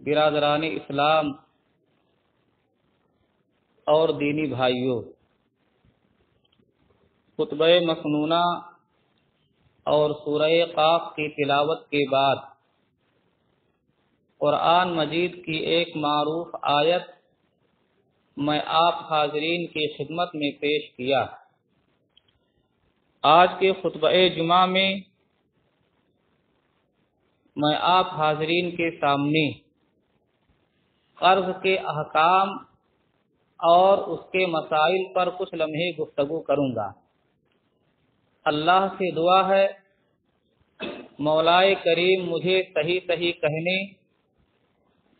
برادران اسلام اور دینی بھائیوں، خطبہ مسنونہ اور سورہ قاف کی تلاوت کے بعد قرآن مجید کی ایک معروف آیت میں آپ حاضرین کی خدمت میں پیش کیا۔ آج کے خطبہ جمعہ میں میں آپ حاضرین کے سامنے قرض کے احکام اور اس کے مسائل پر کچھ لمحے گفتگو کروں گا۔ اللہ سے دعا ہے مولا کریم مجھے صحیح کہنے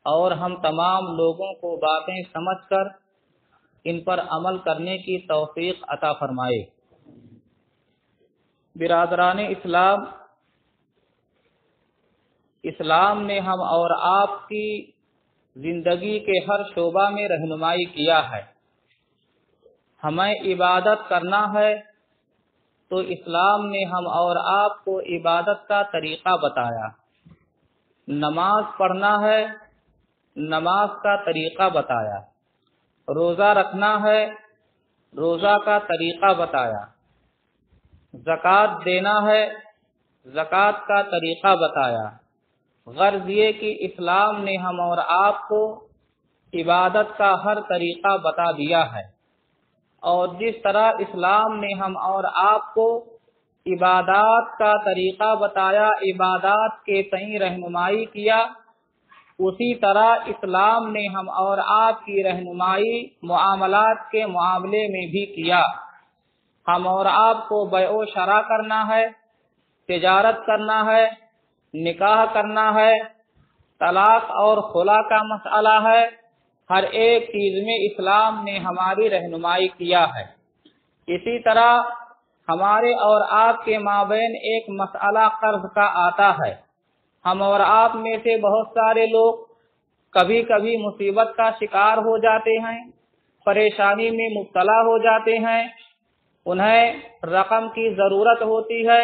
اور ہم تمام لوگوں کو باتیں سمجھ کر ان پر عمل کرنے کی توفیق عطا فرمائے۔ برادران اسلام، اسلام نے ہم اور آپ کی زندگی کے ہر شعبہ میں رہنمائی کیا ہے۔ ہمیں عبادت کرنا ہے تو اسلام نے ہم اور آپ کو عبادت کا طریقہ بتایا۔ نماز پڑھنا ہے، نماز کا طریقہ بتایا۔ روزہ رکھنا ہے، روزہ کا طریقہ بتایا۔ زکوٰۃ دینا ہے، زکوٰۃ کا طریقہ بتایا۔ غرض یہ کہ اسلام نے ہم اور آپ کو عبادت کا ہر طریقہ بتا دیا ہے، اور جس طرح اسلام نے ہم اور آپ کو عبادات کا طریقہ بتایا، عبادات کے تئیں رہنمائی کیا، اسی طرح اسلام نے ہم اور آپ کی رہنمائی معاملات کے معاملے میں بھی کیا۔ ہم اور آپ کو بیع و شراء کرنا ہے، تجارت کرنا ہے، نکاح کرنا ہے، طلاق اور خلا کا مسئلہ ہے، ہر ایک چیز میں اسلام نے ہماری رہنمائی کیا ہے۔ اسی طرح ہمارے اور آپ کے مابین ایک مسئلہ قرض کا آتا ہے۔ ہم اور آپ میں سے بہت سارے لوگ کبھی کبھی مصیبت کا شکار ہو جاتے ہیں، پریشانی میں مبتلا ہو جاتے ہیں، انہیں رقم کی ضرورت ہوتی ہے،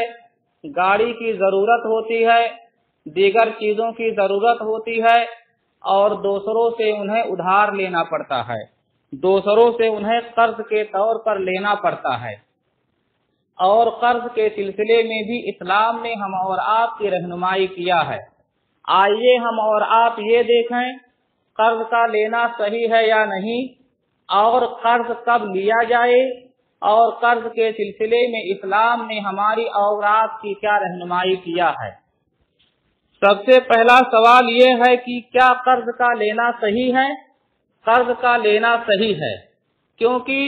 گاڑی کی ضرورت ہوتی ہے، دیگر چیزوں کی ضرورت ہوتی ہے، اور دوسروں سے انہیں ادھار لینا پڑتا ہے، دوسروں سے انہیں قرض کے طور پر لینا پڑتا ہے۔ اور قرض کے سلسلے میں بھی اسلام نے ہم اور آپ کی رہنمائی کیا ہے۔ آئیے ہم اور آپ یہ دیکھیں قرض کا لینا صحیح ہے یا نہیں، اور قرض کب لیا جائے، اور قرض کے سلسلے میں اسلام نے ہماری اور آپ کی کیا رہنمائی کیا ہے۔ سب سے پہلا سوال یہ ہے کہ کیا قرض کا لینا صحیح ہے؟ قرض کا لینا صحیح ہے، کیونکہ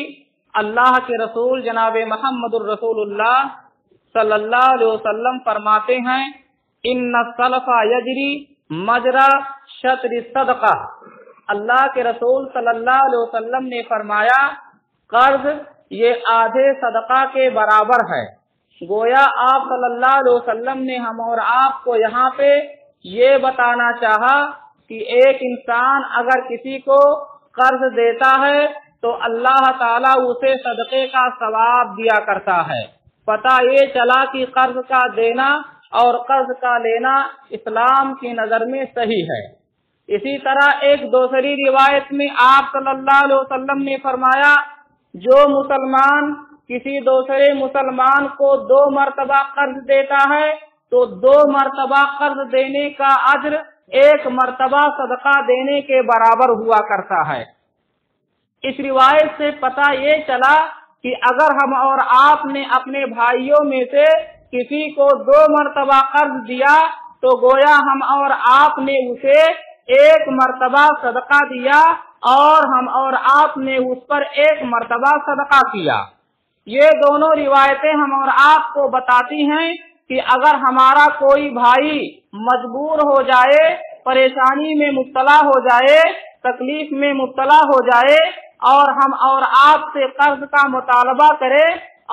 اللہ کے رسول جناب محمد الرسول اللہ صلی اللہ علیہ وسلم فرماتے ہیں ان السلف یجری مجرا شطر الصدقہ۔ اللہ کے رسول صلی اللہ علیہ وسلم نے فرمایا قرض یہ آدھے صدقہ کے برابر ہے۔ گویا آپ صلی اللہ علیہ وسلم نے ہم اور آپ کو یہاں پہ یہ بتانا چاہا کہ ایک انسان اگر کسی کو قرض دیتا ہے تو اللہ تعالیٰ اسے صدقے کا ثواب دیا کرتا ہے۔ پتہ یہ چلا کہ قرض کا دینا اور قرض کا لینا اسلام کی نظر میں صحیح ہے۔ اسی طرح ایک دوسری روایت میں آپ صلی اللہ علیہ وسلم نے فرمایا جو مسلمان کسی دوسرے مسلمان کو 2 مرتبہ قرض دیتا ہے تو 2 مرتبہ قرض دینے کا اجر 1 مرتبہ صدقہ دینے کے برابر ہوا کرتا ہے۔ اس روایت سے پتہ یہ چلا کہ اگر ہم اور آپ نے اپنے بھائیوں میں سے کسی کو 2 مرتبہ قرض دیا تو گویا ہم اور آپ نے اسے 1 مرتبہ صدقہ دیا اور ہم اور آپ نے اس پر 1 مرتبہ صدقہ کیا۔ یہ دونوں روایتیں ہم اور آپ کو بتاتی ہیں کہ اگر ہمارا کوئی بھائی مجبور ہو جائے، پریشانی میں مبتلا ہو جائے، تکلیف میں مبتلا ہو جائے اور ہم اور آپ سے قرض کا مطالبہ کرے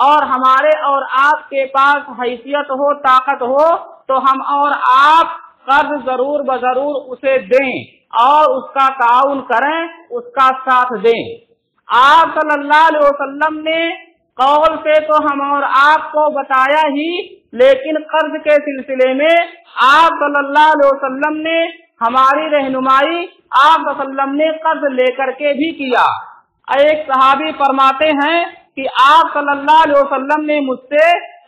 اور ہمارے اور آپ کے پاس حیثیت ہو، طاقت ہو، تو ہم اور آپ قرض ضرور بضرور اسے دیں اور اس کا تعاون کریں، اس کا ساتھ دیں۔ آپ صلی اللہ علیہ وسلم نے قول سے تو ہم اور آپ کو بتایا ہی، لیکن قرض کے سلسلے میں آپ صلی اللہ علیہ وسلم نے हमारी रहनुमाई आप वसल्लम ने कर्ज लेकर के भी किया। एक सहाबी फरमाते हैं कि आप सल्लल्लाहु अलैहि वसल्लम ने मुझसे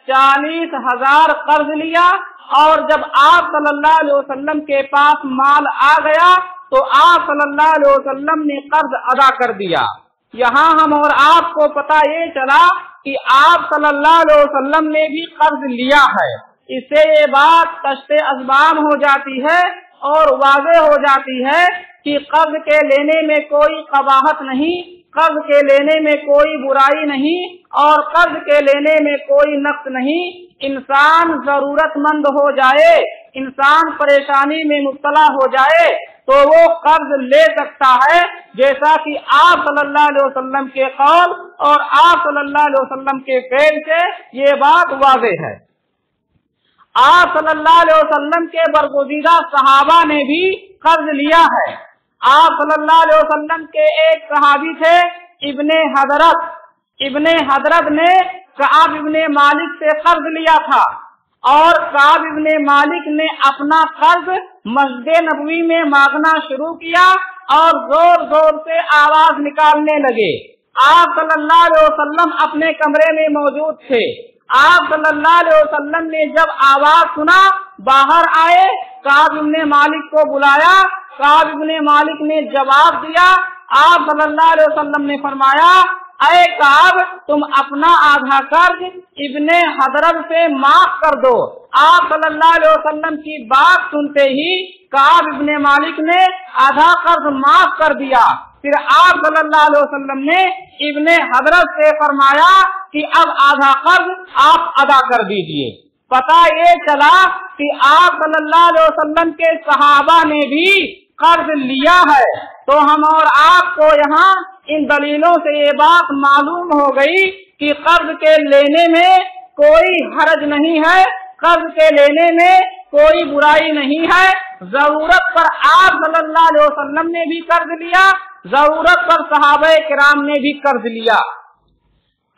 40,000 कर्ज लिया और जब आप सल्लल्लाहु अलैहि वसल्लम के पास माल आ गया तो आप सल्लल्लाहु अलैहि वसल्लम ने कर्ज अदा कर दिया। यहाँ हम और आपको पता ये चला कि आप सल्लल्लाहु अलैहि वसल्लम ने भी कर्ज लिया है। इससे ये बात कश्ते अज़बान हो जाती है और वाज़ेह हो जाती है कि कर्ज के लेने में कोई कबाहत नहीं, कर्ज के लेने में कोई बुराई नहीं और कर्ज के लेने में कोई नक्स नहीं। इंसान जरूरतमंद हो जाए, इंसान परेशानी में मुब्तला हो जाए तो वो कर्ज ले सकता है, जैसा कि आप सल्लल्लाहु अलैहि वसल्लम के कौल और आप सल्लल्लाहु अलैहि वसल्लम के फेल से ये बात वाज़ेह है। आप सल्लल्लाहु अलैहि वसल्लम के बरगुज़ीदा सहाबा ने भी कर्ज लिया है। आप सल्लल्लाहु अलैहि वसल्लम के एक सहाबी थे इब्ने हदरत ने कअब इब्ने मालिक से कर्ज लिया था और कअब इब्ने मालिक ने अपना कर्ज मस्जिद नबवी में मांगना शुरू किया और जोर जोर से आवाज निकालने लगे। आप सल्लल्लाहु अलैहि वसल्लम अपने कमरे में मौजूद थे। आप सल्लल्लाहु अलैहि वसल्लम ने जब आवाज सुना बाहर आए, कअब इब्ने मालिक को बुलाया। कअब इब्ने मालिक ने जवाब दिया। आप सल्लल्लाहु अलैहि वसल्लम ने फरमाया, अरे कअब तुम अपना आधा कर्ज इब्ने हदरत से माफ कर दो। आप सल्लल्लाहु अलैहि वसल्लम की बात सुनते ही कअब इब्ने मालिक ने आधा कर्ज माफ कर दिया। फिर आप सल्लल्लाहु अलैहि वसल्लम ने इब्ने हदरत से फरमाया कि अब आधा कर्ज आप अदा कर दीजिए। पता ये चला कि आप सल्लल्लाहु अलैहि वसल्लम के सहाबा ने भी कर्ज लिया है। तो हम और आपको यहाँ इन दलीलों से ये बात मालूम हो गई कि कर्ज के लेने में कोई हरज नहीं है, कर्ज के लेने में कोई बुराई नहीं है। जरूरत पर आप सल्लल्लाहु अलैहि वसल्लम ने भी कर्ज लिया, जरूरत पर सहाबाए किराम ने भी कर्ज लिया।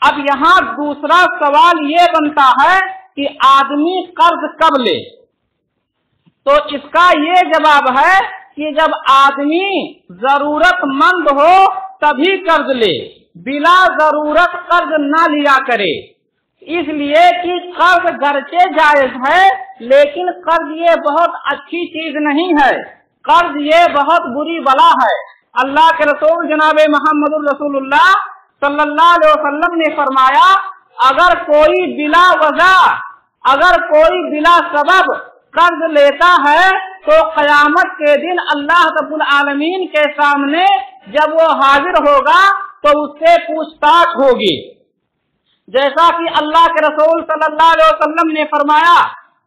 अब यहाँ दूसरा सवाल ये बनता है कि आदमी कर्ज कब ले, तो इसका ये जवाब है कि जब आदमी जरूरतमंद हो तभी कर्ज ले, बिना जरूरत कर्ज न लिया करे। इसलिए कि कर्ज गरचे जायज है, लेकिन कर्ज ये बहुत अच्छी चीज नहीं है, कर्ज ये बहुत बुरी बला है। अल्लाह के रसूल जनाबे मोहम्मद रसूलुल्लाह सल्लल्लाहु अलैहि वसल्लम ने फरमाया, अगर कोई बिला सबब कर्ज लेता है तो कयामत के दिन अल्लाह रब्बुल आलमीन के सामने जब वो हाजिर होगा तो उससे पूछताछ होगी। जैसा कि अल्लाह के रसूल सल्लल्लाहु अलैहि वसल्लम ने फरमाया,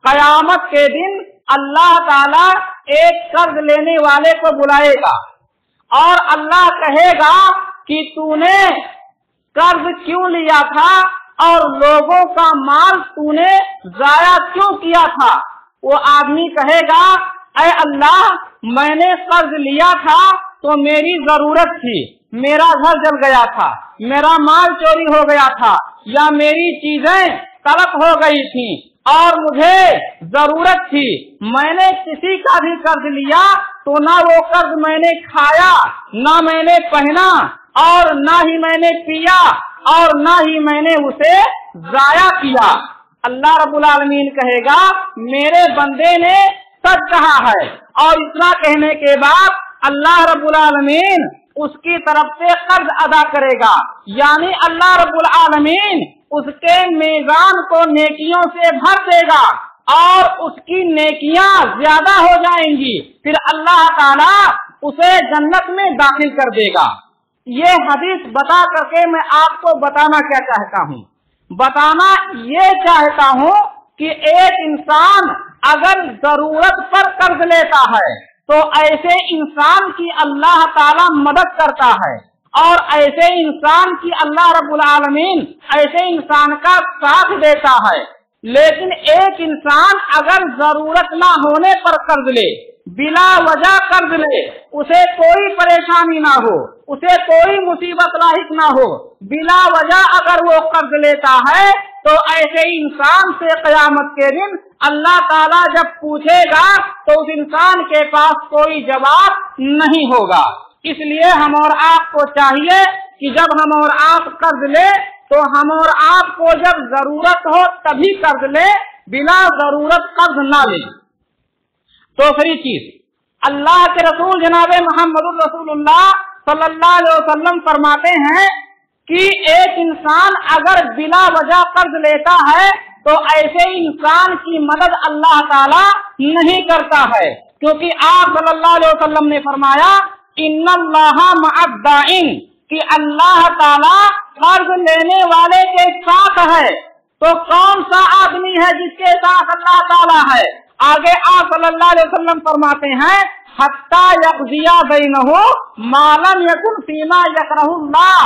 कयामत के दिन अल्लाह ताला एक कर्ज लेने वाले को बुलाएगा और अल्लाह कहेगा कि तूने कर्ज क्यों लिया था और लोगों का माल तूने जाया क्यों किया था। वो आदमी कहेगा, ऐ अल्लाह, मैंने कर्ज लिया था तो मेरी जरूरत थी, मेरा घर जल गया था, मेरा माल चोरी हो गया था या मेरी चीजें तलफ हो गई थी और मुझे जरूरत थी। मैंने किसी का भी कर्ज लिया तो ना वो कर्ज मैंने खाया, ना मैंने पहना और ना ही मैंने पिया और ना ही मैंने उसे जाया किया। अल्लाह रब्बुल आलमीन कहेगा, मेरे बंदे ने सच कहा है। और इतना कहने के बाद अल्लाह रब्बुल आलमीन उसकी तरफ से कर्ज अदा करेगा, यानी अल्लाह रब्बुल आलमीन उसके मीज़ान को नेकियों से भर देगा और उसकी नेकियां ज्यादा हो जाएंगी। फिर अल्लाह ताला उसे जन्नत में दाखिल कर देगा। ये हदीस बता करके मैं आपको बताना क्या चाहता हूँ, बताना ये चाहता हूँ कि एक इंसान अगर जरूरत पर कर्ज लेता है तो ऐसे इंसान की अल्लाह ताला मदद करता है और ऐसे इंसान की अल्लाह रब्बुल आलमीन ऐसे इंसान का साथ देता है। लेकिन एक इंसान अगर जरूरत ना होने पर कर्ज ले, बिला वजह कर्ज ले, उसे कोई परेशानी ना हो, उसे कोई मुसीबत लाहिक ना हो, बिला वजह अगर वो कर्ज लेता है तो ऐसे इंसान से कयामत के दिन अल्लाह ताला जब पूछेगा तो उस इंसान के पास कोई जवाब नहीं होगा। इसलिए हम और आपको चाहिए कि जब हम और आप कर्ज ले तो हम और आपको जब जरूरत हो तभी कर्ज ले, बिना जरूरत कर्ज ना ले। दूसरी चीज, अल्लाह के रसूल जनाबे मोहम्मद रसूलुल्लाह सल्लल्लाहु अलैहि वसल्लम फरमाते हैं कि एक इंसान अगर बिना वजह कर्ज लेता है तो ऐसे इंसान की मदद अल्लाह ताला नहीं करता है, क्योंकि आप सल्लल्लाहु अलैहि वसल्लम ने फरमाया इन्नल्लाहा मअद्दाइन, कि अल्लाह ताला कर्ज लेने वाले के साथ है। तो कौन सा आदमी है जिसके साथ अल्लाह ताला है? आगे आप सल्लल्लाहु अलैहि वसल्लम फरमाते हैं हत्ता यक़ज़िया बैनहु मा लम यकुन फीमा यकरहुल्लाह,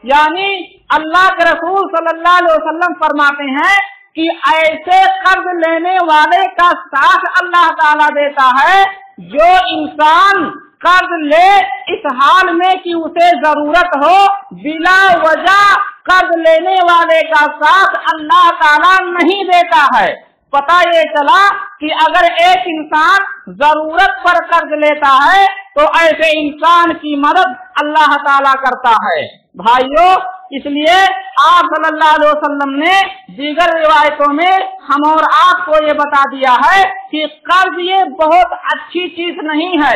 यानी अल्लाह के रसूल सल्लल्लाहु अलैहि वसल्लम फरमाते हैं कि ऐसे कर्ज लेने वाले का साथ अल्लाह ताला देता है जो इंसान कर्ज ले इस हाल में कि उसे जरूरत हो, बिना वजह कर्ज लेने वाले का साथ अल्लाह ताला नहीं देता है। पता ये चला कि अगर एक इंसान जरूरत पर कर्ज लेता है तो ऐसे इंसान की मदद अल्लाह ताला करता है। भाइयों, इसलिए आप सल्लल्लाहु अलैहि वसल्लम ने दीगर रिवायतों में हम और आपको ये बता दिया है कि कर्ज ये बहुत अच्छी चीज नहीं है।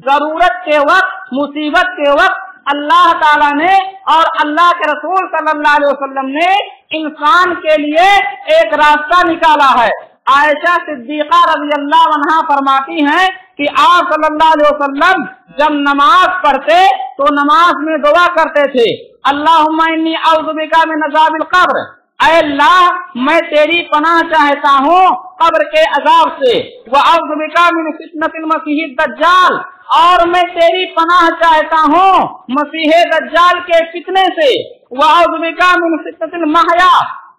जरूरत के वक्त, मुसीबत के वक्त अल्लाह ताला ने और अल्लाह के रसूल सल्लल्लाहु अलैहि वसल्लम ने इंसान के लिए एक रास्ता निकाला है। आयशा सिद्दीका रज़ियल्लाहु अन्हा फरमाती हैं कि आप सल्लल्लाहु अलैहि वसल्लम जब नमाज पढ़ते तो नमाज में दुआ करते थे, अल्लाहुम्मा इन्नी अऊज़ु बिका मिन अज़ाबिल क़ब्र, ऐ अल्लाह मैं तेरी पनाह चाहता हूँ कब्र के अज़ाब से, व अऊज़ु बिका मिन फितनतिल मसीहिद दज्जाल, और मैं तेरी पनाह चाहता हूँ मसीह दज्जाल के फितने से, व अऊज़ु बिका मिन फितनतिल महया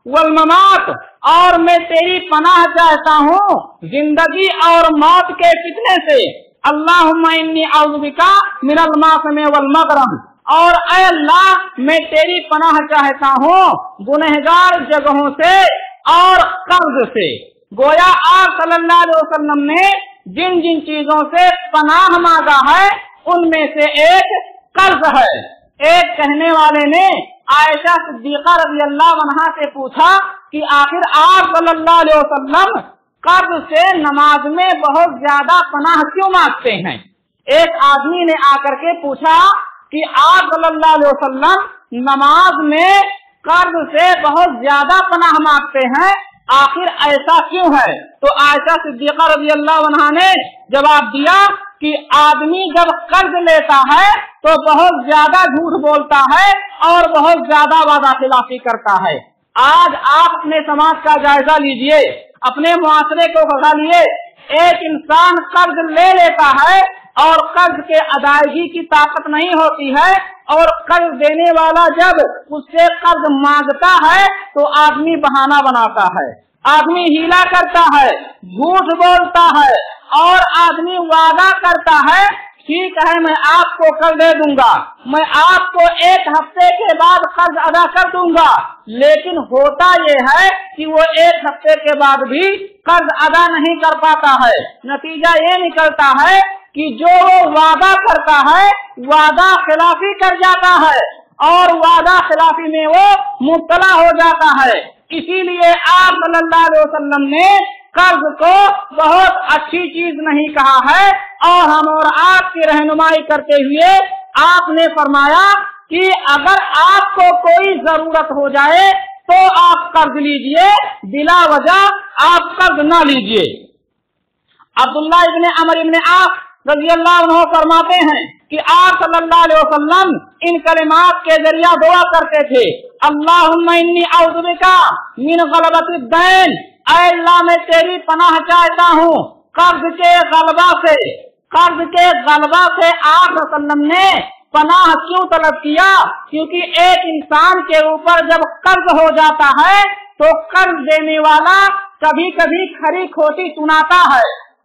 वल ममात, और मैं तेरी पनाह चाहता हूँ जिंदगी और मौत के फितने से, अल्लाहुम्मा इन्नी अऊज़ु बिका मिनल मासमे वल मगरम, और ऐ अल्लाह मैं तेरी पनाह चाहता हूँ गुनहगार जगहों से और कर्ज से। गोया आप सल्लल्लाहु अलैहि वसल्लम ने जिन जिन चीजों से पनाह मांगा है उनमें से एक कर्ज है। एक कहने वाले ने आयशा सिद्दीका रज़ियल्लाहु अन्हा से पूछा कि आखिर आप सल्लल्लाहु अलैहि वसल्लम कर्ज से नमाज में बहुत ज्यादा पनाह क्यों मांगते हैं? एक आदमी ने आकर के पूछा कि आप सल्लल्लाहु अलैहि वसल्लम नमाज में कर्ज से बहुत ज्यादा पनाह मांगते हैं, आखिर ऐसा क्यों है? तो आयशा सिद्दीका रज़ियल्लाहु अन्हा ने जवाब दिया कि आदमी जब कर्ज लेता है तो बहुत ज्यादा झूठ बोलता है और बहुत ज्यादा वादा खिलाफी करता है। आज आप अपने समाज का जायजा लीजिए, अपने मुआशरे को बता लिए, एक इंसान कर्ज ले लेता है और कर्ज के अदायगी की ताकत नहीं होती है, और कर्ज देने वाला जब उससे कर्ज मांगता है तो आदमी बहाना बनाता है, आदमी हीला करता है, झूठ बोलता है, और आदमी वादा करता है ठीक है मैं आपको कर्ज दे दूंगा, मैं आपको एक हफ्ते के बाद कर्ज अदा कर दूंगा, लेकिन होता ये है कि वो एक हफ्ते के बाद भी कर्ज अदा नहीं कर पाता है। नतीजा ये निकलता है कि जो वो वादा करता है वादा खिलाफी कर जाता है और वादा खिलाफी में वो मुब्तला हो जाता है। इसीलिए आप सल्लल्लाहु अलैहि वसल्लम ने कर्ज को बहुत अच्छी चीज नहीं कहा है, और हम और आपकी रहनुमाई करते हुए आपने फरमाया कि अगर आपको कोई जरूरत हो जाए तो आप कर्ज लीजिए, बिला वजह आप कर्ज न लीजिए। अब्दुल्लाह इब्ने अमर इब्ने आस रज़ियल्लाहु अन्हु फरमाते हैं कि आप सल्लल्लाहु अलैहि वसल्लम इन कलिमात के जरिए दुआ करते थे, अल्लाहुम्मा इन्नी अऊज़ु बिका मिन गलबतिद दैन, ऐ अल्लाह मैं तेरी पनाह चाहता हूँ कर्ज के गलबा से। कर्ज के गलबा से आप वसल्लम ने पनाह क्यों तलब किया? क्योंकि एक इंसान के ऊपर जब कर्ज हो जाता है तो कर्ज देने वाला कभी कभी खरी खोटी सुनाता है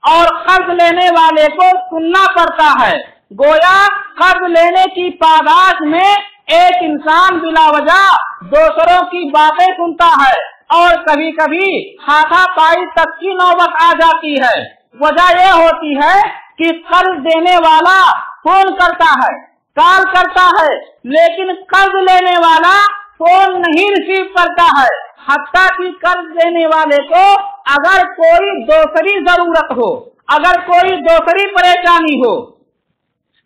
और कर्ज लेने वाले को सुनना पड़ता है। गोया कर्ज लेने की पादाश में एक इंसान बिला वजह दूसरों की बातें सुनता है, और कभी कभी हाथापाई तक की नौबत आ जाती है। वजह यह होती है कि कर्ज देने वाला फोन करता है, कॉल करता है, लेकिन कर्ज लेने वाला फोन नहीं रिसीव करता है। हत्ता कि कर्ज देने वाले को अगर कोई दूसरी जरूरत हो, अगर कोई दूसरी परेशानी हो,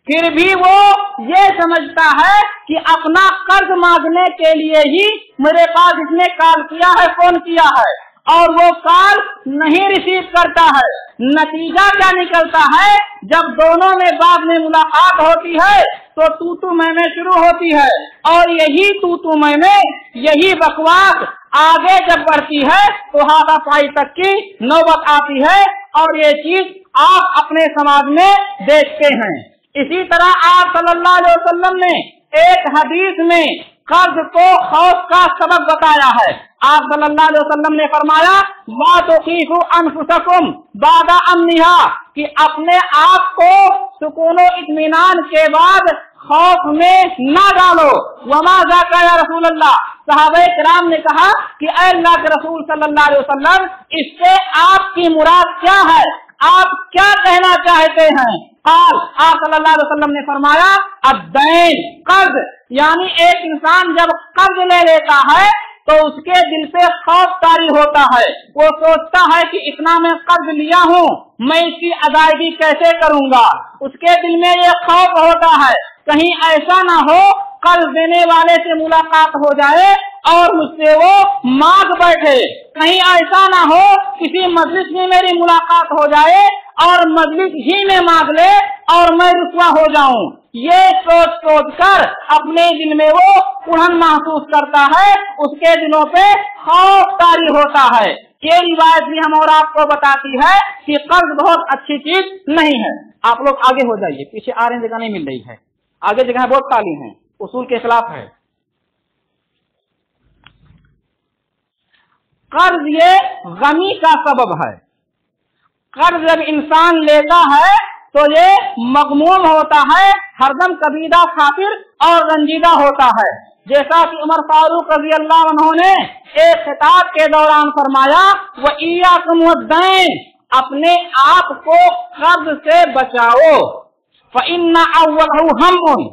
फिर भी वो ये समझता है कि अपना कर्ज मांगने के लिए ही मेरे पास इसने कॉल किया है, फोन किया है, और वो कॉल नहीं रिसीव करता है। नतीजा क्या निकलता है? जब दोनों में बाद में मुलाकात होती है तो तू मैं शुरू होती है, और यही तू मैं, यही बकवास आगे जब बढ़ती है तो हाथापाई तक की नौबत आती है। और ये चीज आप अपने समाज में देखते हैं। इसी तरह आप सल्लल्लाहु अलैहि वसल्लम ने एक हदीस में कर्ज को खौफ का सबब बताया है। आप सल्लल्लाहु अलैहि वसल्लम ने फरमाया, वा तुकीफु अनफुसकुम बादा अम्निहा, कि अपने आप को सुकूनो इत्मीनान के बाद खौफ में न डालो। वमा ज़ाका या रसूल अल्लाह, सहाबा किराम ने कहा कि ऐ अल्लाह के रसूल सल्लल्लाहु अलैहि वसल्लम, इससे आपकी मुराद क्या है, आप क्या कहना चाहते हैं? आप सल्लल्लाहु अलैहि वसल्लम ने फरमाया, अद्दैन, कर्ज, यानी एक इंसान जब कर्ज ले लेता है तो उसके दिल पे खौफ तारी होता है। वो सोचता है कि इतना मैं कर्ज लिया हूँ, मैं इसकी अदायगी कैसे करूँगा। उसके दिल में ये खौफ होता है कहीं ऐसा ना हो कर्ज देने वाले से मुलाकात हो जाए और मुझसे वो मांग बैठे, कहीं ऐसा ना हो किसी मजलिस में मेरी मुलाकात हो जाए और मजलिस ही में मांग ले और मैं रुसवा हो जाऊं। ये सोच कर अपने दिल में वो उड़न महसूस करता है, उसके दिलों पे खौफ तारी होता है। ये रिवायत भी हम और आपको बताती है कि कर्ज बहुत अच्छी चीज नहीं है। आप लोग आगे हो जाइए, पीछे आ रहे हैं, जगह नहीं मिल रही है, आगे जगह बहुत खाली है, उसूल के खिलाफ है। कर्ज ये गमी का सबब है। कर्ज जब इंसान लेता है तो ये मगमूम होता है, हरदम कबीदा खातिर और रंजीदा होता है। जैसा कि उमर फारूक रज़ी अल्लाह अन्हु ने एक खिताब के दौरान फरमाया, व इय्याकुम वद्दैन, अपने आप को कर्ज से बचाओ। फ़इन्ना अव्वलहु हम्मुन,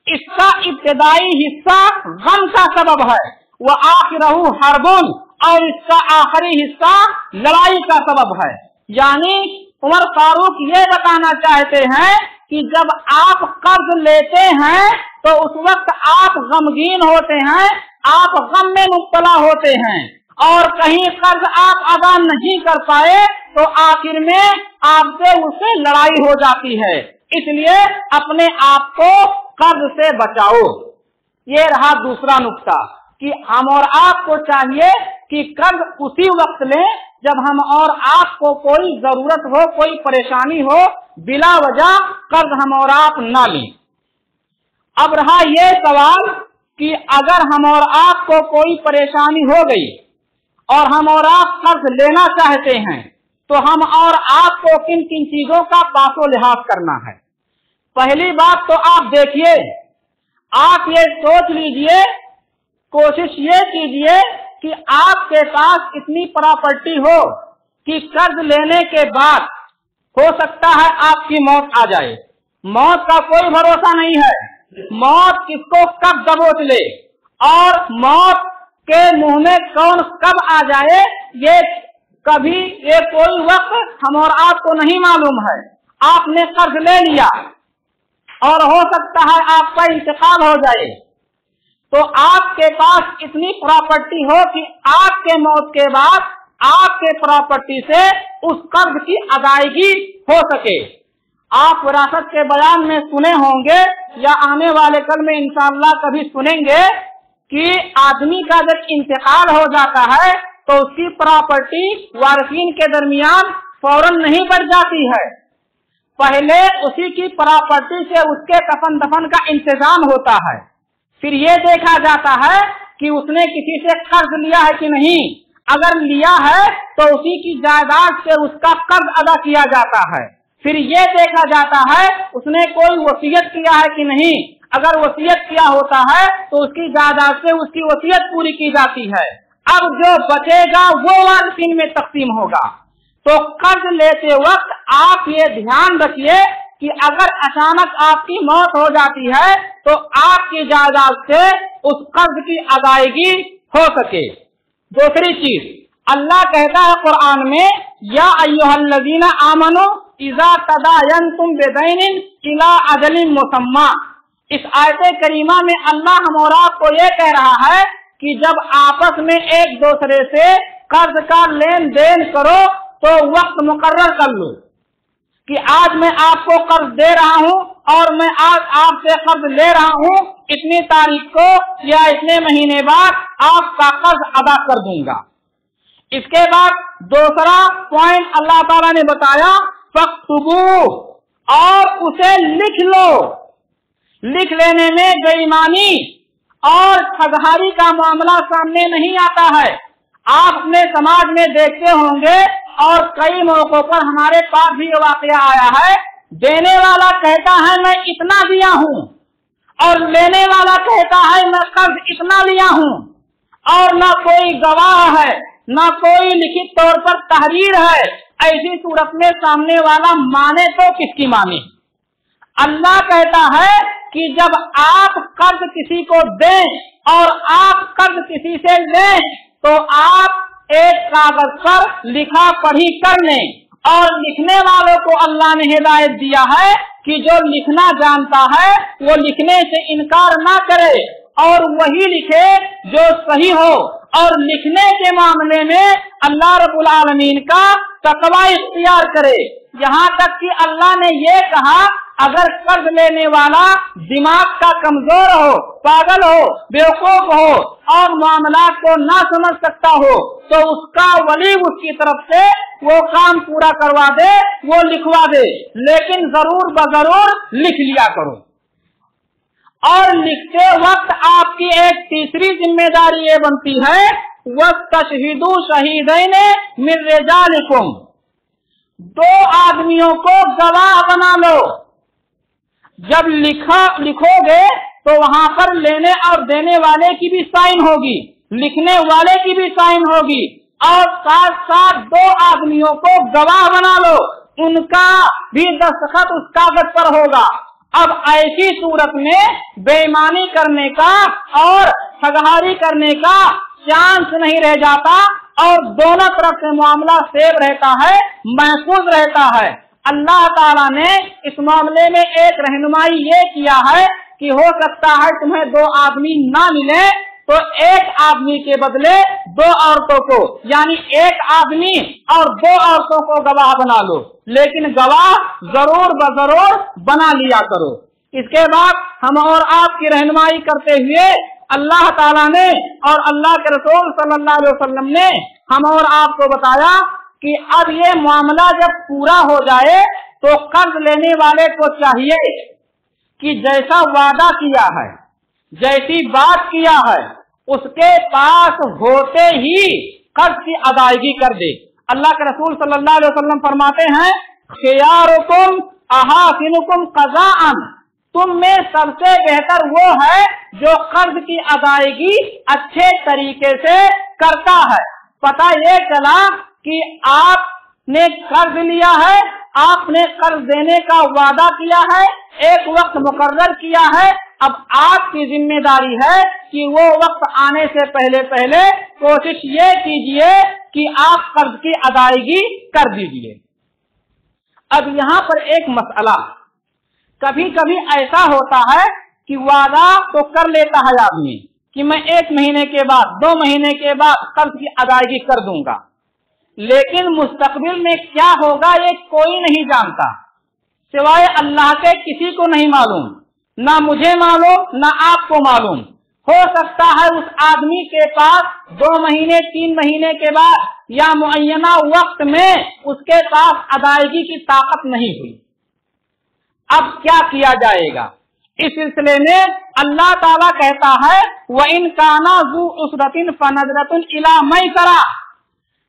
इसका इब्तिदाई हिस्सा गम का सबब है, व आखिरहु हर्बुन, और इसका आखिरी हिस्सा लड़ाई का सबब है। यानी उमर फारूक ये बताना चाहते हैं कि जब आप कर्ज लेते हैं तो उस वक्त आप गमगीन होते हैं, आप गम में मुब्तला होते हैं, और कहीं कर्ज आप अदा नहीं कर पाए तो आखिर में आपसे उससे लड़ाई हो जाती है। इसलिए अपने आप को कर्ज से बचाओ। ये रहा दूसरा नुक्ता कि हम और आपको चाहिए कि कर्ज उसी वक्त लें जब हम और आपको कोई जरूरत हो, कोई परेशानी हो, बिला वजह कर्ज हम और आप ना लें। अब रहा ये सवाल कि अगर हम और आपको कोई परेशानी हो गई और हम और आप कर्ज लेना चाहते हैं तो हम और आपको किन किन चीजों का पासो लिहाज करना है। पहली बात तो आप देखिए, आप ये सोच लीजिए, कोशिश ये कीजिए कि आपके पास इतनी प्रॉपर्टी हो कि कर्ज लेने के बाद हो सकता है आपकी मौत आ जाए। मौत का कोई भरोसा नहीं है, मौत किसको कब दबोच ले और मौत के मुंह में कौन कब आ जाए, ये कोई वक्त हम और आपको नहीं मालूम है। आपने कर्ज ले लिया और हो सकता है आपका इंतकाल हो जाए, तो आपके पास इतनी प्रॉपर्टी हो कि आपके मौत के बाद आपके प्रॉपर्टी से उस कर्ज की अदायगी हो सके। आप विरासत के बयान में सुने होंगे या आने वाले कल में इंशाअल्लाह कभी सुनेंगे कि आदमी का जब इंतकाल हो जाता है तो उसकी प्रॉपर्टी वारिसीन के दरमियान फौरन नहीं बढ़ जाती है। पहले उसी की प्रॉपर्टी से उसके कफन दफन का इंतजाम होता है, फिर ये देखा जाता है कि उसने किसी से कर्ज लिया है कि नहीं। अगर लिया है तो उसी की जायदाद से उसका कर्ज अदा किया जाता है। फिर ये देखा जाता है उसने कोई वसीयत किया है कि नहीं। अगर वसीयत किया होता है तो उसकी जायदाद से उसकी वसीयत पूरी की जाती है। अब जो बचेगा वो वारिसीन में तकसीम होगा। तो कर्ज लेते वक्त आप ये ध्यान रखिए कि अगर अचानक आपकी मौत हो जाती है तो आपकी जायदाद से उस कर्ज की अदायगी हो सके। दूसरी चीज, अल्लाह कहता है कुरान में, या अय्युहल्लज़ीना आमनू इज़ा तदायनतुम बिदैनिन इला अजलिन मुसम्मा। इस आयत करीमा में अल्लाह हम और आपको ये कह रहा है कि जब आपस में एक दूसरे से कर्ज का लेन देन करो तो वक्त मुकर्रर कर लो कि आज मैं आपको कर्ज दे रहा हूँ और मैं आज आपसे कर्ज ले रहा हूँ, इतनी तारीख को या इतने महीने बाद आपका कर्ज अदा कर दूंगा। इसके बाद दूसरा पॉइंट अल्लाह ताला ने बताया, फक्तुबू, और उसे लिख लो। लिख लेने में बेईमानी और ठगहारी का मामला सामने नहीं आता है। आप अपने समाज में देखते होंगे और कई मौकों पर हमारे पास भी ये वाकया आया है, देने वाला कहता है मैं इतना दिया हूँ और लेने वाला कहता है मैं कर्ज इतना लिया हूँ, और न कोई गवाह है न कोई लिखित तौर पर तहरीर है। ऐसी सूरत में सामने वाला माने तो किसकी माने। अल्लाह कहता है कि जब आप कर्ज किसी को दें और आप कर्ज किसी से लें तो आप एक कागज पर लिखा पढ़ी कर लें, और लिखने वालों को अल्लाह ने हिदायत दिया है कि जो लिखना जानता है वो लिखने से इनकार ना करे और वही लिखे जो सही हो। और लिखने के मामले में अल्लाह रब्बुल आलमीन का तकवा इख्तियार करे। यहाँ तक कि अल्लाह ने ये कहा, अगर कर्ज लेने वाला दिमाग का कमजोर हो, पागल हो, बेवकूफ हो और मामला को ना समझ सकता हो तो उसका वली उसकी तरफ से वो काम पूरा करवा दे, वो लिखवा दे, लेकिन जरूर बजरूर लिख लिया करो। और लिखते वक्त आपकी एक तीसरी जिम्मेदारी ये बनती है, वस्तशहीदू शहीदैन मिन रिजालिकुम, 2 आदमियों को गवाह बना लो। जब लिखोगे तो वहां पर लेने और देने वाले की भी साइन होगी, लिखने वाले की भी साइन होगी, और साथ साथ 2 आदमियों को गवाह बना लो, उनका भी दस्तखत उस कागज पर होगा। अब ऐसी सूरत में बेईमानी करने का और ठगहारी करने का चांस नहीं रह जाता और दोनों तरफ से मामला सेफ रहता है, महफूज रहता है। अल्लाह ताला ने इस मामले में एक रहनुमाई ये किया है कि हो सकता है तुम्हें 2 आदमी ना मिले तो एक आदमी के बदले 2 औरतों को, यानी एक आदमी और 2 औरतों को गवाह बना लो, लेकिन गवाह जरूर बजरूर बना लिया करो। इसके बाद हम और आपकी रहनुमाई करते हुए अल्लाह ताला ने और अल्लाह के रसूल सल्लल्लाहु अलैहि वसल्लम ने हम और आपको बताया कि अब ये मामला जब पूरा हो जाए तो कर्ज लेने वाले को चाहिए कि जैसा वादा किया है, जैसी बात किया है, उसके पास होते ही कर्ज की अदायगी कर दे। अल्लाह के रसूल सल्लल्लाहु अलैहि वसल्लम फरमाते हैं, खियारुकुम अहासिनुकुम क़ज़ाअन, तुम में सबसे बेहतर वो है जो कर्ज की अदायगी अच्छे तरीके से करता है। पता ये चला कि आपने कर्ज लिया है, आपने कर्ज देने का वादा किया है, एक वक्त मुकर्रर किया है, अब आपकी जिम्मेदारी है कि वो वक्त आने से पहले पहले कोशिश ये कीजिए कि आप कर्ज की अदायगी कर दीजिए। अब यहाँ पर एक मसला, कभी कभी ऐसा होता है कि वादा तो कर लेता है आदमी कि मैं 1 महीने के बाद 2 महीने के बाद कर्ज की अदायगी कर दूंगा, लेकिन मुस्तकबिल में क्या होगा ये कोई नहीं जानता, सिवाय अल्लाह के किसी को नहीं मालूम, ना मुझे मालूम ना आपको मालूम। हो सकता है उस आदमी के पास 2 महीने 3 महीने के बाद या मुअय्यना वक्त में उसके पास अदायगी की ताकत नहीं हुई। अब क्या किया जाएगा? इस सिलसिले में अल्लाह ताला कहता है, व इन काना ज़ू उसरतिन फनज़रतुन इला मैसरा,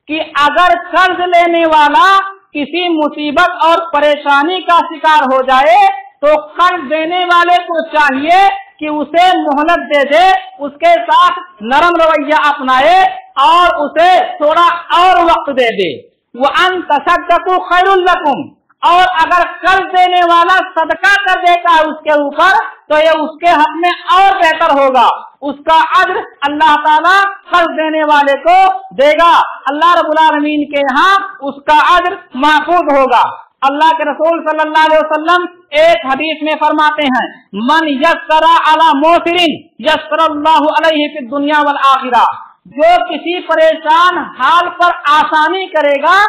कि अगर कर्ज लेने वाला किसी मुसीबत और परेशानी का शिकार हो जाए तो कर्ज देने वाले को चाहिए कि उसे मोहलत दे दे, उसके साथ नरम रवैया अपनाए और उसे थोड़ा और वक्त दे दे। वअन तसद्दक़ू खैरुल लकुम, और अगर कर्ज देने वाला सदका कर देता है उसके ऊपर तो ये उसके हक में और बेहतर होगा, उसका अज्र अल्लाह ताला कर्ज देने वाले को देगा, अल्लाह रब्बुल आलमीन के यहाँ उसका अज्र महफूज होगा। अल्लाह के रसूल सल्लल्लाहु अलैहि वसल्लम एक हदीस में फरमाते हैं, मन यस्सरा अला मोसिरिन यस्सरल्लाहु अलैहि फिद दुनिया वल आखिरा, जो किसी परेशान हाल पर आसानी करेगा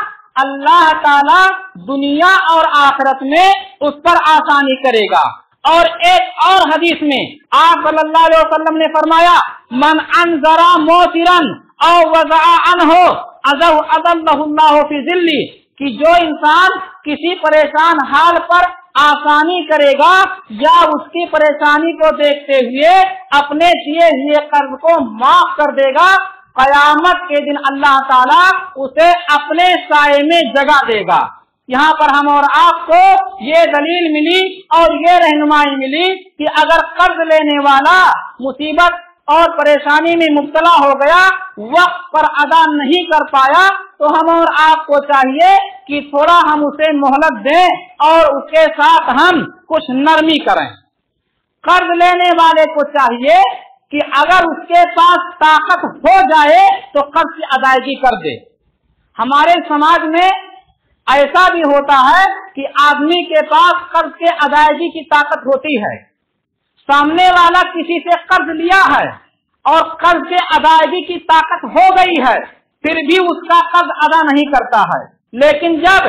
अल्लाह ताला दुनिया और आखिरत में उस पर आसानी करेगा। और एक और हदीस में आप सल्लल्लाहु अलैहि वसल्लम ने फरमाया, मन अनजरा मोसिरन औ वज़अ अनहु अज़ल्लहु फी ज़िल्ली, कि जो इंसान किसी परेशान हाल पर आसानी करेगा या उसकी परेशानी को देखते हुए अपने किए हुए कर्ज को माफ कर देगा, कयामत के दिन अल्लाह ताला उसे अपने साये में जगह देगा। यहाँ पर हम और आपको ये दलील मिली और ये रहनुमाई मिली कि अगर कर्ज लेने वाला मुसीबत और परेशानी में मुब्तला हो गया, वक्त पर अदा नहीं कर पाया, तो हम और आपको चाहिए कि थोड़ा हम उसे मोहलत दें और उसके साथ हम कुछ नरमी करें। कर्ज लेने वाले को चाहिए कि अगर उसके पास ताकत हो जाए तो कर्ज की अदायगी कर दे। हमारे समाज में ऐसा भी होता है कि आदमी के पास कर्ज के अदायगी की ताकत होती है, सामने वाला किसी से कर्ज लिया है और कर्ज के अदायगी की ताकत हो गई है, फिर भी उसका कर्ज अदा नहीं करता है। लेकिन जब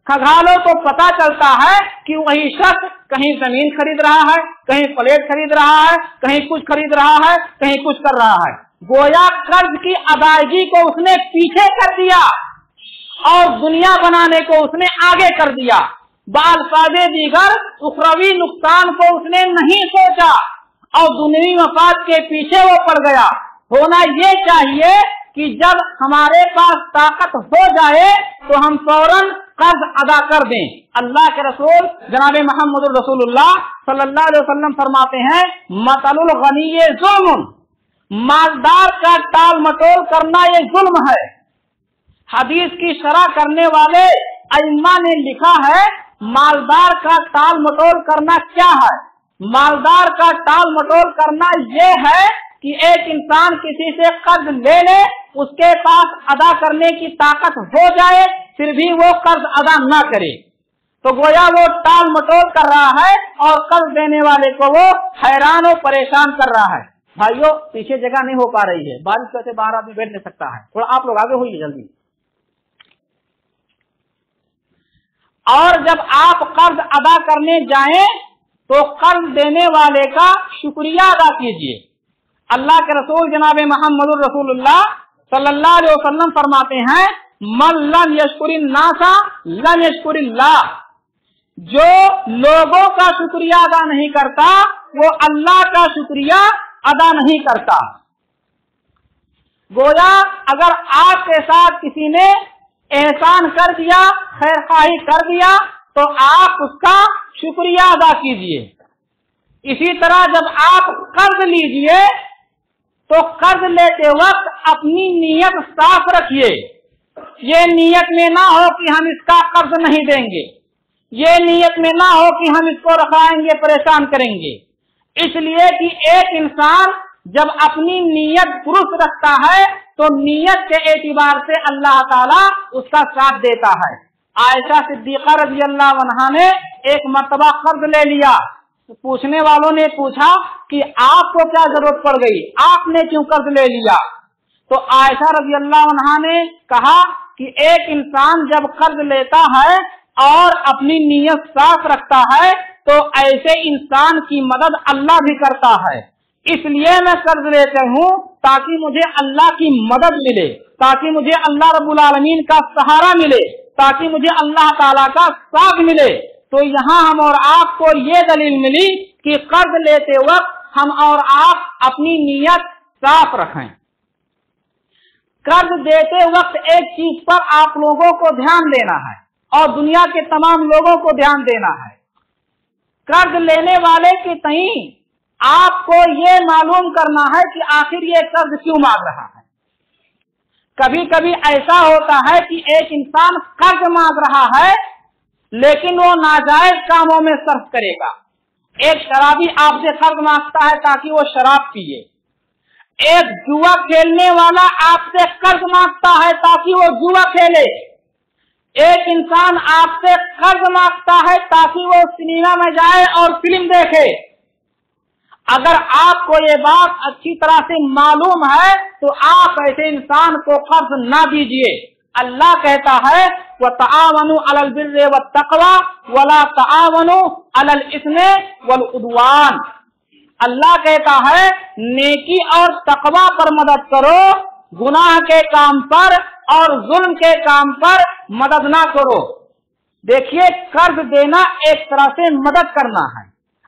खगालों को पता चलता है कि वही शख्स कहीं जमीन खरीद रहा है, कहीं प्लेट खरीद रहा है, कहीं कुछ खरीद रहा है, कहीं कुछ कर रहा है, गोया कर्ज की अदायगी को उसने पीछे कर दिया और दुनिया बनाने को उसने आगे कर दिया। बाल फायदे दीगर उखरवी नुकसान को उसने नहीं सोचा और दुनियावी मफाद के पीछे वो पड़ गया। होना ये चाहिए कि जब हमारे पास ताकत हो जाए तो हम फौरन कर्ज अदा कर दें। अल्लाह के रसूल जनाब मोहम्मद रसूलुल्लाह सल्लल्लाहु अलैहि वसल्लम फरमाते हैं, मतलुल गनीय जुल्म, मालदार का टाल मटोल करना ये जुल्म है। हदीस की शरह करने वाले अइम्मा ने लिखा है, मालदार का टाल मटोल करना क्या है? मालदार का टाल मटोल करना ये है कि एक इंसान किसी से कर्ज ले ले, उसके पास अदा करने की ताकत हो जाए, फिर भी वो कर्ज अदा न करे, तो गोया वो टाल मटोल कर रहा है और कर्ज देने वाले को वो हैरान और परेशान कर रहा है। भाइयों, पीछे जगह नहीं हो पा रही है, बारिश वजह से बाहर आदमी बैठ नहीं सकता है, थोड़ा आप लोग आगे होइए जल्दी। और जब आप कर्ज अदा करने जाएं तो कर्ज देने वाले का शुक्रिया अदा कीजिए। अल्लाह के रसूल जनाब मोहम्मद रसूलुल्लाह सल्लल्लाहु अलैहि वसल्लम फरमाते हैं, मन लम यशकुरिन नासा लम यशकुरिल्लाह, जो लोगों का शुक्रिया अदा नहीं करता वो अल्लाह का शुक्रिया अदा नहीं करता। गोया अगर आपके साथ किसी ने एहसान कर दिया, खैर खाही कर दिया, तो आप उसका शुक्रिया अदा कीजिए। इसी तरह जब आप कर्ज लीजिए तो कर्ज लेते वक्त अपनी नीयत साफ रखिए। ये नीयत में ना हो कि हम इसका कर्ज नहीं देंगे, ये नीयत में ना हो कि हम इसको रखाएंगे, परेशान करेंगे। इसलिए कि एक इंसान जब अपनी नीयत दुरुस्त रखता है तो नीयत के एतबार से अल्लाह ताला उसका साथ देता है। आयशा सिद्दीक़ा रज़ियल्लाहु अन्हा ने एक मर्तबा कर्ज ले लिया, तो पूछने वालों ने पूछा कि आपको क्या जरूरत पड़ गई, आपने क्यों कर्ज ले लिया? तो आयशा रज़ियल्लाहु अन्हा ने कहा कि एक इंसान जब कर्ज लेता है और अपनी नीयत साफ रखता है तो ऐसे इंसान की मदद अल्लाह भी करता है। इसलिए मैं कर्ज लेता हूँ ताकि मुझे अल्लाह की मदद मिले, ताकि मुझे अल्लाह रब्बुल आलमीन का सहारा मिले, ताकि मुझे अल्लाह ताला का साथ मिले। तो यहाँ हम और आपको ये दलील मिली कि कर्ज लेते वक्त हम और आप अपनी नीयत साफ रखें। कर्ज देते वक्त एक चीज पर आप लोगों को ध्यान देना है और दुनिया के तमाम लोगों को ध्यान देना है। कर्ज लेने वाले के तई आपको ये मालूम करना है कि आखिर ये कर्ज क्यों मांग रहा है। कभी कभी ऐसा होता है कि एक इंसान कर्ज मांग रहा है लेकिन वो नाजायज कामों में सर्फ करेगा। एक शराबी आपसे कर्ज मांगता है ताकि वो शराब पिए, एक जुआ खेलने वाला आपसे कर्ज मांगता है ताकि वो जुआ खेले, एक इंसान आपसे कर्ज मांगता है ताकि वो सिनेमा में जाए और फिल्म देखे। अगर आपको ये बात अच्छी तरह से मालूम है तो आप ऐसे इंसान को कर्ज ना दीजिए। अल्लाह कहता है वतआवनु अलल बिर्रि वत्तक़वा वला तआवनु अलल इस्मि वल उद्वान। अल्लाह कहता है नेकी और तकवा पर मदद करो, गुनाह के काम पर और जुल्म के काम पर मदद ना करो। देखिए, कर्ज देना एक तरह से मदद करना है।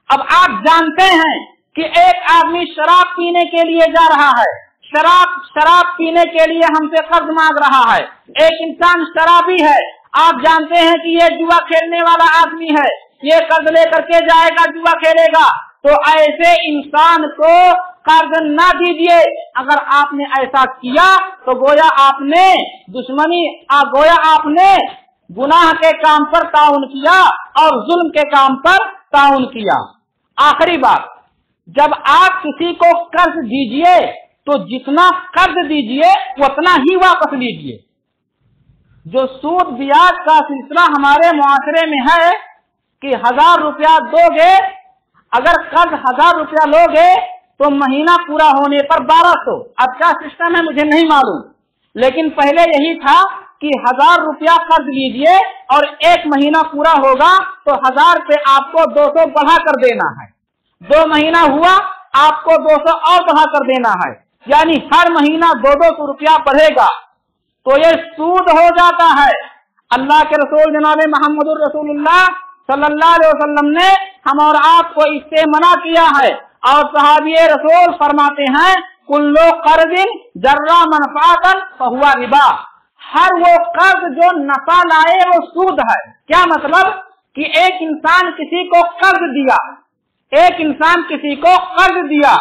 अब आप जानते हैं कि एक आदमी शराब पीने के लिए जा रहा है, शराब पीने के लिए हमसे कर्ज मांग रहा है। एक इंसान शराबी है, आप जानते हैं कि ये जुआ खेलने वाला आदमी है, ये कर्ज लेकर के जाएगा, जुआ खेलेगा। तो ऐसे इंसान को कर्ज ना दीजिए। अगर आपने ऐसा किया तो गोया आपने गोया आपने गुनाह के काम पर ताउन किया और जुल्म के काम पर ताउन किया। आखिरी बात, जब आप किसी को कर्ज दीजिए तो जितना कर्ज दीजिए उतना ही वापस लीजिए। जो सूद ब्याज का सिलसिला हमारे मुआशरे में है कि 1000 रुपया दोगे, अगर कर्ज 1000 रुपया लोगे तो महीना पूरा होने पर 1200। अब क्या सिस्टम है मुझे नहीं मालूम, लेकिन पहले यही था कि 1000 रुपया कर्ज लीजिए और एक महीना पूरा होगा तो 1000 पे आपको 200 बढ़ा कर देना है। 2 महीना हुआ आपको 200 और बढ़ा कर देना है, यानी हर महीना 200 रुपया बढ़ेगा। तो ये सूद हो जाता है। अल्लाह के रसूल जनाब मोहम्मद रसूलुल्लाह सल्लल्लाहु अलैहि वसल्लम ने हम और आपको इससे मना किया है। और सहाबीए रसूल फरमाते हैं कुल्लु कर्ज़िन जर्रा मनफ़अतन फहुवा रिबा। हर वो कर्ज जो नफा लाए वो सूद है। क्या मतलब कि एक इंसान किसी को कर्ज दिया, एक इंसान किसी को कर्ज दिया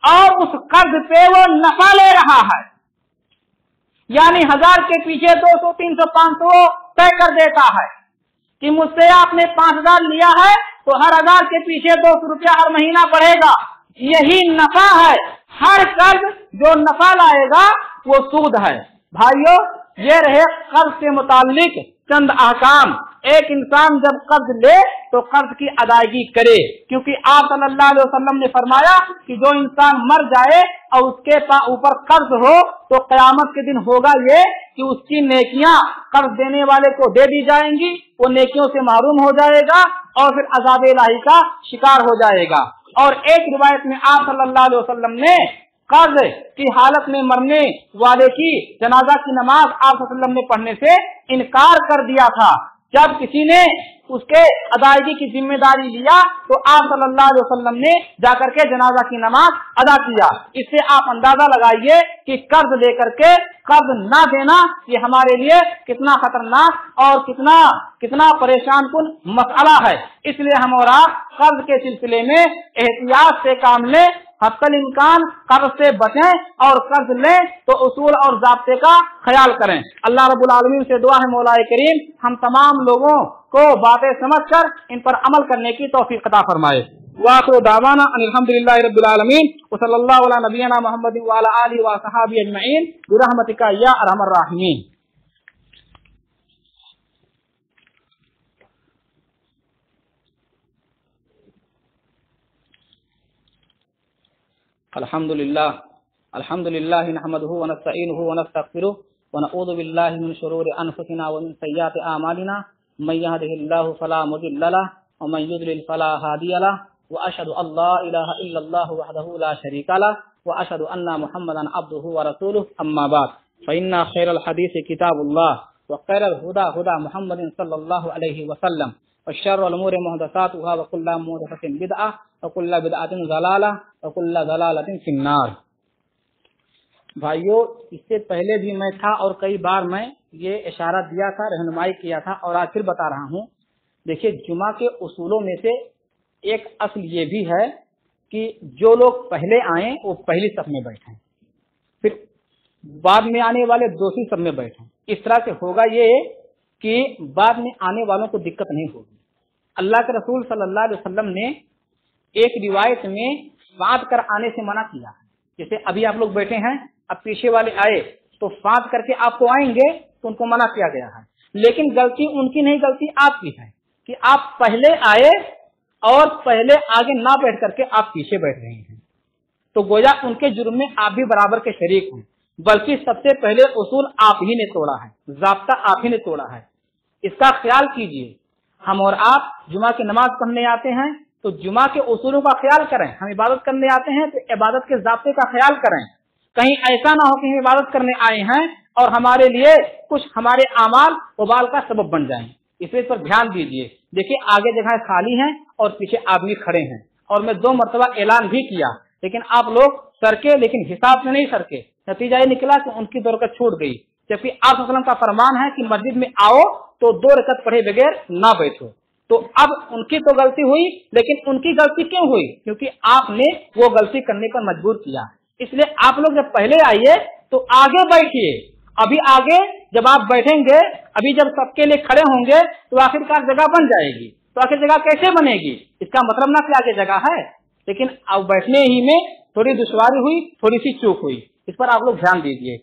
और उस कर्ज पे वो नफा ले रहा है, यानी 1000 के पीछे 200, 300, 500 तय कर देता है कि मुझसे आपने 5000 लिया है तो हर 1000 के पीछे 200 रुपया हर महीना बढ़ेगा। यही नफा है। हर कर्ज जो नफा लाएगा वो सूद है। भाइयों, ये रहे कर्ज से मुताल्लिक चंद अहकाम। एक इंसान जब कर्ज ले तो कर्ज की अदायगी करे, क्योंकि आप सल्लल्लाहु अलैहि वसल्लम ने फरमाया कि जो इंसान मर जाए और उसके ऊपर कर्ज हो तो क़यामत के दिन होगा ये कि उसकी नेकियां कर्ज देने वाले को दे दी जाएंगी, वो नेकियों से महरूम हो जाएगा और फिर अज़ाब इलाही का शिकार हो जाएगा। और एक रिवायत में आप सल्लल्लाहु अलैहि वसल्लम ने कर्ज की हालत में मरने वाले की जनाजा की नमाज आप सल्लल्लाहु अलैहि वसल्लम ने पढ़ने से इनकार कर दिया था। जब किसी ने उसके अदायगी की जिम्मेदारी लिया तो आप सल्लल्लाहु अलैहि वसल्लम ने जाकर के जनाजा की नमाज अदा किया। इससे आप अंदाजा लगाइए कि कर्ज लेकर के कर्ज ना देना ये हमारे लिए कितना खतरनाक और कितना परेशान कुन मसला है। इसलिए हम और आप कर्ज के सिलसिले में एहतियात से काम लें, हत्तल इम्कान कर्ज से बचें और कर्ज लें तो उसूल और ज़ाब्ते का ख्याल करें। अल्लाह रब्बुल आलमीन से दुआ है मौला करीम हम तमाम लोगों को बातें समझकर इन पर अमल करने की तौफीक अता फरमाए। वाखिरु दावाना अनिल हम्दुलिल्लाहि रब्बिल आलमीन व सल्लल्लाहु अला नबियना मुहम्मद व अला आलिहि व असहाबिहि अजमईन बिरहमतिका या अरहमर राहिमीन। अल्हम्दुलिल्लाह नहमदुहु व नस्तईनुहु व नस्तगफिरुह व नऊज़ु बिल्लाहि मिन शुरूरि अनफुसिना व मिन सय्यिआति आमालिना मन यहदिहिल्लाहु फला मुदिल्ल लहु व मन युद्लिल फला हादिय लहु व अशहदु अल्ला इलाहा इल्लल्लाह वहदहु ला शरीका लहु व अशहदु अन्ना मुहम्मदन अब्दुहु व रसूलुहु अम्मा बाद फ़इन्ना खैरल हदीस किताबुल्लाह व खैरल हुदा हुदा मुहम्मदिन सल्लल्लाहु अलैहि वसल्लम व शर्रुल उमूरि मुहदसातुहा व कुल्लु मुहदसतिन बिदअह व कुल्लु बिदअतिन ज़लालह व कुल्लु ज़लालतिन फिन्नार। भाइयों, इससे पहले भी मैं था और कई बार मैं ये इशारा दिया था, रहनुमाई किया था और आज फिर बता रहा हूँ। देखिए, जुमा के उसूलों में से एक असल ये भी है कि जो लोग पहले आए वो पहली सफ में बैठें, फिर बाद में आने वाले दोषी सब में बैठे। इस तरह से होगा ये कि बाद में आने वालों को दिक्कत नहीं होगी। अल्लाह के रसूल सल्लल्लाहु अलैहि वसल्लम ने एक रिवायत में फाँद कर आने से मना किया है। जैसे अभी आप लोग बैठे हैं, अब पीछे वाले आए तो फाँद करके आपको आएंगे तो उनको मना किया गया है। लेकिन गलती उनकी नहीं, गलती आपकी है कि आप पहले आए और पहले आगे ना बैठ करके आप पीछे बैठ रहे हैं, तो गोया उनके जुर्म में आप भी बराबर के शरीक हैं। बल्कि सबसे पहले उसूल आप ही ने तोड़ा है, ज़ाब्ता आप ही ने तोड़ा है। इसका ख्याल कीजिए। हम और आप जुमा की नमाज पढ़ने आते हैं तो जुमा के उसूलों का ख्याल करें। हम इबादत करने आते हैं तो इबादत के ज़ाब्ते का ख्याल करें। कहीं ऐसा ना हो कि हम इबादत करने आए हैं और हमारे लिए कुछ हमारे आमाल वबाल का सबब बन जाएं। इस पर ध्यान दीजिए। देखिए आगे जगह खाली हैं और पीछे आदमी खड़े हैं, और मैं 2 मरतबा ऐलान भी किया, लेकिन आप लोग सरके, लेकिन हिसाब में नहीं सरके। नतीजा ये निकला कि उनकी बरकत छूट गई। जबकि आप वसल्लम का फरमान है कि मस्जिद में आओ तो 2 रकत पढ़े बगैर ना बैठो। तो अब उनकी तो गलती हुई, लेकिन उनकी गलती क्यों हुई? क्योंकि आपने वो गलती करने पर मजबूर किया। इसलिए आप लोग जब पहले आइए तो आगे बैठिए। अभी आगे जब आप बैठेंगे, अभी जब सबके लिए खड़े होंगे तो आखिरकार जगह बन जाएगी। तो आखिर जगह कैसे बनेगी? इसका मतलब ना कि आगे जगह है, लेकिन अब बैठने ही में थोड़ी दुश्वारी हुई, थोड़ी सी चूक हुई। इस पर आप लोग ध्यान दीजिए।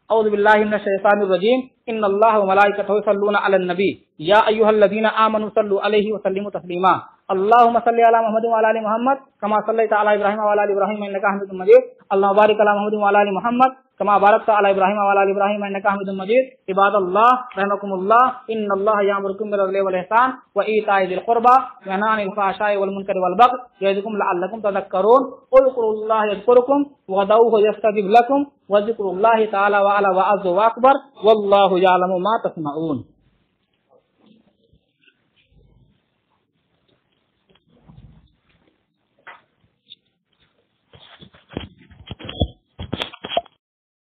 औज़ु बिल्लाहि मिनश शैतानिर रजीम। इन्नल्लाह व मलाइकतहु यसल्लूना अलन नबी या अय्युहल्लज़ीना आमनु सल्लु अलैहि व सल्लिमु तस्लीमा। अल्लाहुम्मा सल्लि अला मुहम्मद व अला आलि मुहम्मद कमा सल्लैता अला इब्राहीम व अला आलि इब्राहीम इन्नका हमीदुम मजीद। अल्लाहुम्मा बारिक अला मुहम्मद व अला आलि मुहम्मद कमा बारकता अला इब्राहीम व अला आलि इब्राहीम इन्नका हमीदुम मजीद। इबादल्लाह रहमकुमुल्लाह, इन्नल्लाह यअमुरुकुम बिल अदलि वल इहसान व ईताइ ज़िल क़ुरबा व यनहा अनिल फ़हशाइ वल मुनकरि वल बग़य यअज़िकुम लअल्लकुम तज़क्करून। उज़्कुरुल्लाह यज़कुरुकुम वदऊहु यस्तजिब लकुम वज़िक्रुल्लाहि तआला व अला व अज़्ज़ु व अकबर वल्लाहु यअलमु मा तस्मऊन।